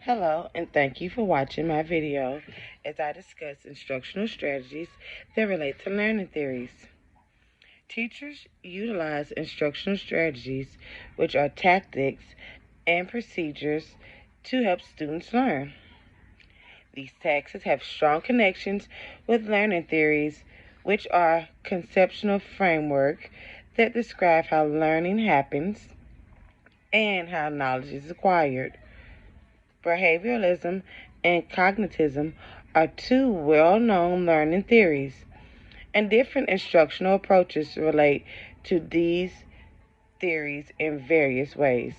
Hello, and thank you for watching my video as I discuss instructional strategies that relate to learning theories. Teachers utilize instructional strategies, which are tactics and procedures to help students learn. These tactics have strong connections with learning theories, which are conceptual framework that describe how learning happens and how knowledge is acquired. Behavioralism and cognitism are two well-known learning theories, and different instructional approaches relate to these theories in various ways.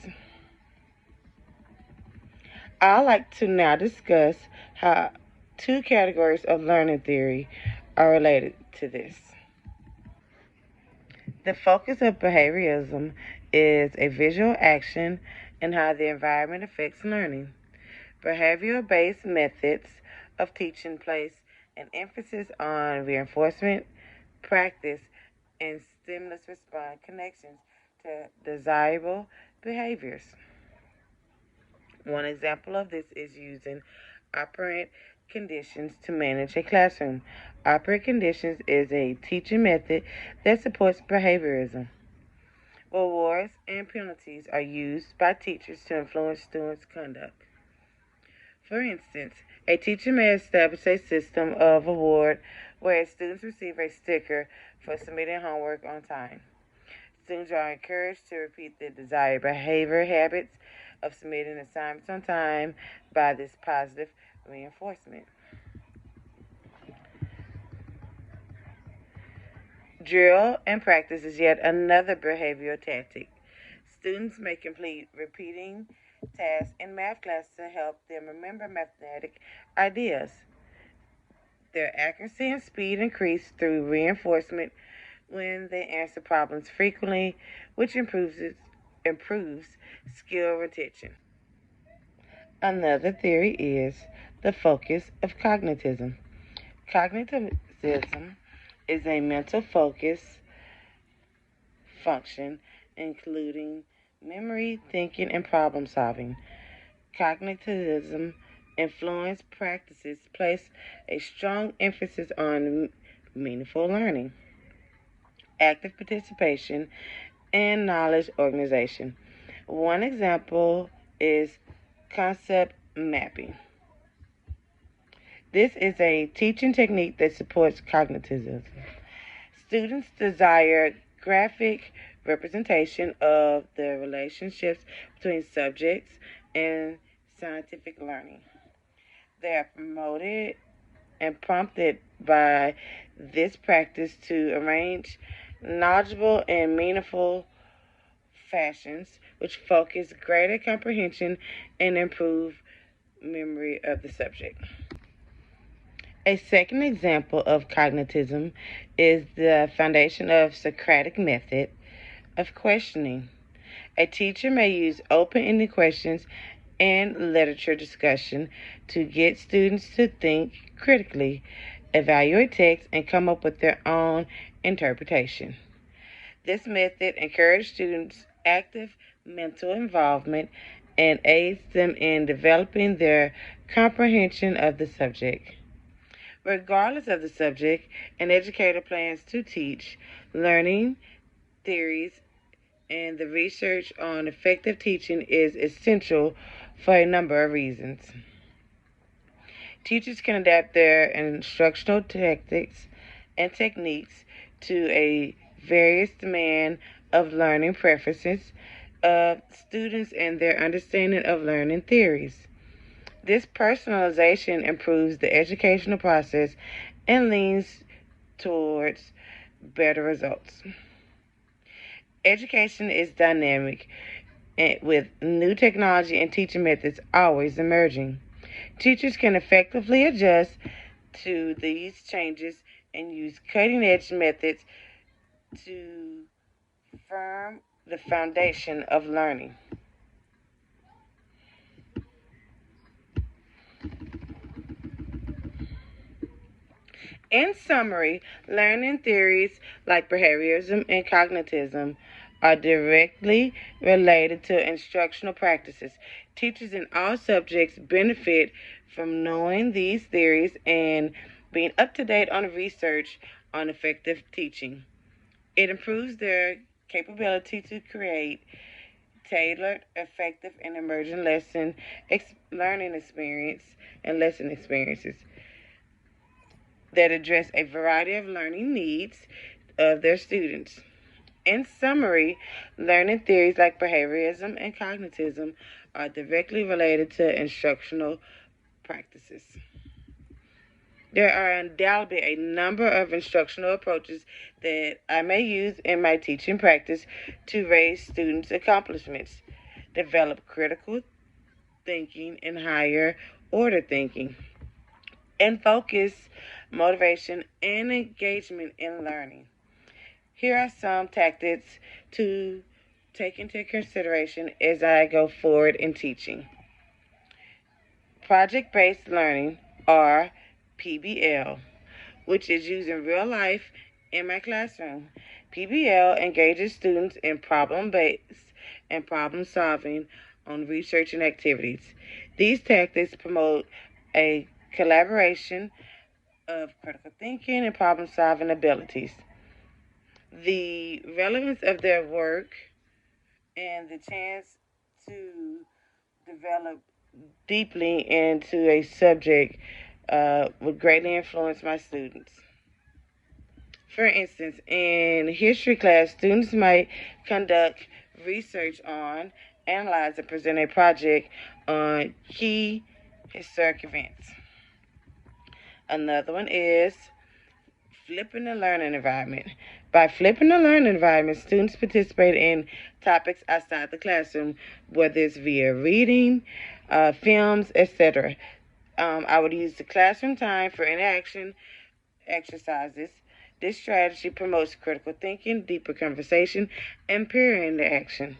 I'd like to now discuss how two categories of learning theory are related to this. The focus of behavioralism is a visual action and how the environment affects learning. Behavioral-based methods of teaching place an emphasis on reinforcement, practice, and stimulus-response connections to desirable behaviors. One example of this is using operant conditions to manage a classroom. Operant conditions is a teaching method that supports behaviorism. Rewards and penalties are used by teachers to influence students' conduct. For instance, a teacher may establish a system of reward where students receive a sticker for submitting homework on time. Students are encouraged to repeat the desired behavior habits of submitting assignments on time by this positive reinforcement. Drill and practice is yet another behavioral tactic. Students may complete repeating tasks in math class to help them remember mathematic ideas. Their accuracy and speed increase through reinforcement when they answer problems frequently, which improves skill retention. Another theory is the focus of cognitism. Cognitivism is a mental focus function including memory, thinking, and problem solving. Cognitivism influence practices place a strong emphasis on meaningful learning, active participation, and knowledge organization. One example is concept mapping. This is a teaching technique that supports cognitivism. Students desire graphic representation of the relationships between subjects and scientific learning. They are promoted and prompted by this practice to arrange knowledgeable and meaningful fashions which focus greater comprehension and improve memory of the subject. A second example of cognitism is the foundation of Socratic method of questioning. A teacher may use open-ended questions and literature discussion to get students to think critically, evaluate text, and come up with their own interpretation. This method encourages students' active mental involvement and aids them in developing their comprehension of the subject. Regardless of the subject, an educator plans to teach learning theories, and the research on effective teaching is essential for a number of reasons. Teachers can adapt their instructional tactics and techniques to a various demand of learning preferences of students and their understanding of learning theories. This personalization improves the educational process and leans towards better results. Education is dynamic with new technology and teaching methods always emerging. Teachers can effectively adjust to these changes and use cutting-edge methods to firm the foundation of learning. In summary, learning theories like behaviorism and cognitism are directly related to instructional practices. Teachers in all subjects benefit from knowing these theories and being up to date on research on effective teaching. It improves their capability to create tailored, effective, and emergent learning experience and lesson experiences that address a variety of learning needs of their students. In summary, learning theories like behaviorism and cognitism are directly related to instructional practices. There are undoubtedly a number of instructional approaches that I may use in my teaching practice to raise students' accomplishments, develop critical thinking and higher order thinking, and focus motivation and engagement in learning. Here are some tactics to take into consideration as I go forward in teaching. Project-based learning, or PBL, which is used in real life in my classroom. PBL engages students in problem-based and problem-solving on research and activities. These tactics promote a collaboration of critical thinking and problem-solving abilities. The relevance of their work and the chance to develop deeply into a subject would greatly influence my students. For instance, in history class, students might conduct research on, analyze, and present a project on key historic events. Another one is flipping the learning environment. By flipping the learning environment, students participate in topics outside the classroom, whether it's via reading, films, etc. I would use the classroom time for interaction exercises. This strategy promotes critical thinking, deeper conversation, and peer interaction.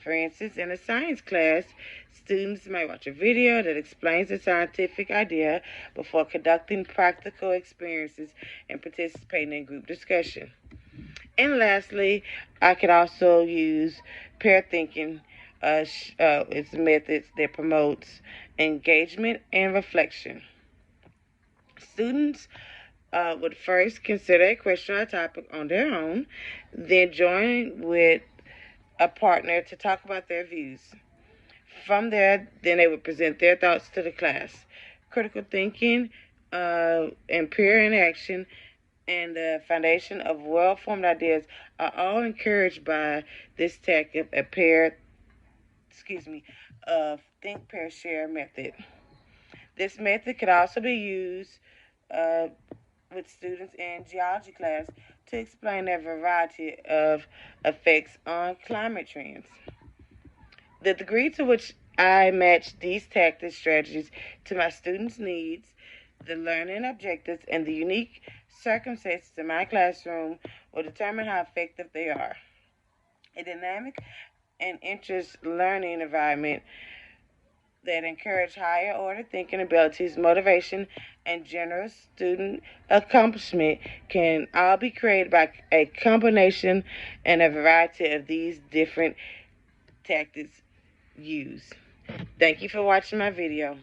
For instance, in a science class, students might watch a video that explains a scientific idea before conducting practical experiences and participating in group discussion. And lastly, I could also use peer thinking. It's methods that promotes engagement and reflection. Students would first consider a question or topic on their own, then join with a partner to talk about their views. From there, then they would present their thoughts to the class. Critical thinking and peer interaction and the foundation of well-formed ideas are all encouraged by this tactic of think, pair, share method. This method could also be used with students in geology class to explain a variety of effects on climate trends. The degree to which I match these tactic strategies to my students' needs, the learning objectives, and the unique circumstances in my classroom will determine how effective they are. A dynamic and interest learning environment that encourage higher order thinking abilities, motivation, and general student accomplishment can all be created by a combination and a variety of these different tactics used. Thank you for watching my video.